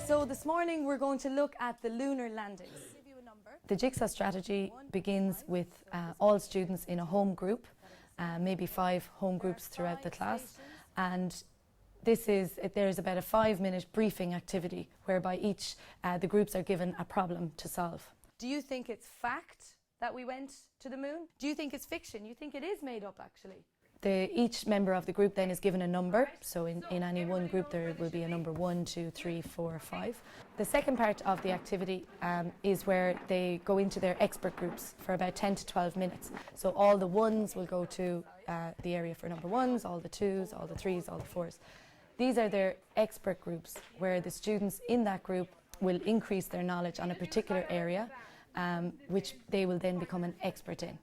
So this morning we're going to look at the lunar landings. The Jigsaw strategy begins with all students in a home group, maybe 5 home groups throughout the class, and there is about a 5-minute briefing activity whereby the groups are given a problem to solve. Do you think it's fact that we went to the moon? Do you think it's fiction? You think it is made up actually? Each member of the group then is given a number, so in any one group there will be a number 1, 2, 3, 4, 5. The second part of the activity is where they go into their expert groups for about 10 to 12 minutes. So all the 1s will go to the area for number 1s, all the 2s, all the 3s, all the 4s. These are their expert groups where the students in that group will increase their knowledge on a particular area, which they will then become an expert in.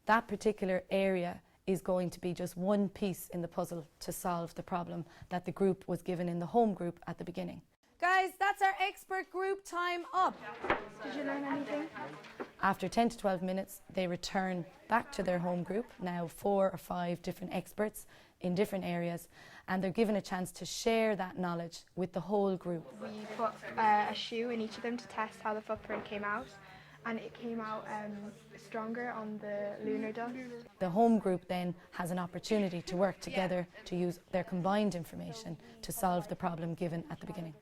That particular area is going to be just one piece in the puzzle to solve the problem that the group was given in the home group at the beginning. Guys, that's our expert group time up. Did you learn anything? After 10 to 12 minutes, they return back to their home group, now 4 or 5 different experts in different areas, and they're given a chance to share that knowledge with the whole group. We put a shoe in each of them to test how the footprint came out, and it came out stronger on the lunar dust. The home group then has an opportunity to work together to use their combined information to solve the problem given at the beginning.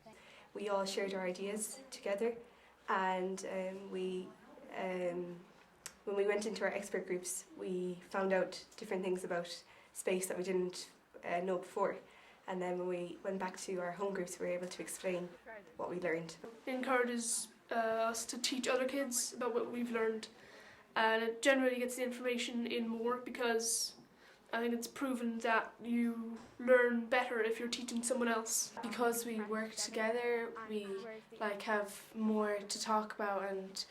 We all shared our ideas together, and when we went into our expert groups we found out different things about space that we didn't know before, and then when we went back to our home groups we were able to explain what we learned. It encourages us to teach other kids about what we've learned, and it generally gets the information in more, because I think it's proven that you learn better if you're teaching someone else. Because we work together, we have more to talk about and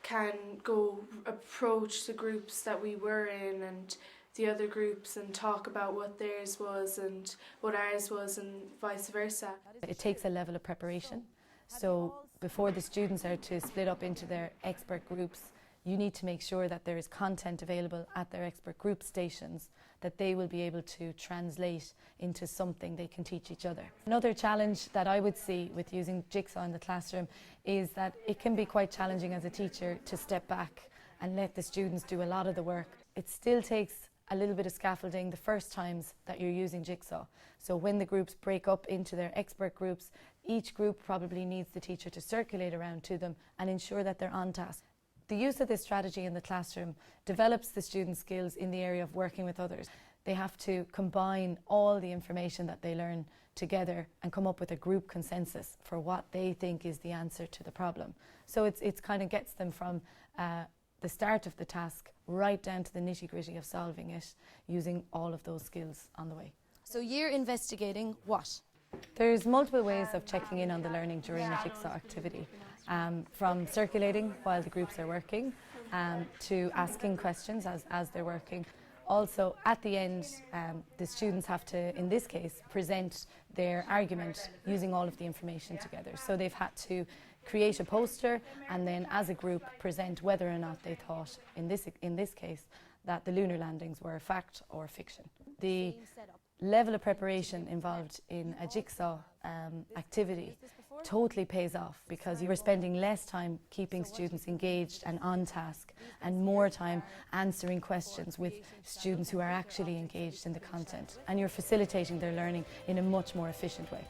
can go approach the groups that we were in and the other groups and talk about what theirs was and what ours was and vice versa. It takes a level of preparation. So before the students are to split up into their expert groups, you need to make sure that there is content available at their expert group stations that they will be able to translate into something they can teach each other. Another challenge that I would see with using Jigsaw in the classroom is that it can be quite challenging as a teacher to step back and let the students do a lot of the work. It still takes a little bit of scaffolding the first times that you're using Jigsaw. So when the groups break up into their expert groups, each group probably needs the teacher to circulate around to them and ensure that they're on task. The use of this strategy in the classroom develops the students' skills in the area of working with others. They have to combine all the information that they learn together and come up with a group consensus for what they think is the answer to the problem. So it's kind of gets them from the start of the task right down to the nitty-gritty of solving it using all of those skills on the way. So you're investigating what? There's multiple ways of checking in on the learning during a Jigsaw activity, from circulating while the groups are working to asking questions as they're working. Also, at the end, the students have to, in this case, present their argument using all of the information together. So they've had to create a poster and then, as a group, present whether or not they thought, in this case, that the lunar landings were fact or fiction. The level of preparation involved in a Jigsaw activity totally pays off, because you are spending less time keeping students engaged and on task and more time answering questions with students who are actually engaged in the content, and you're facilitating their learning in a much more efficient way.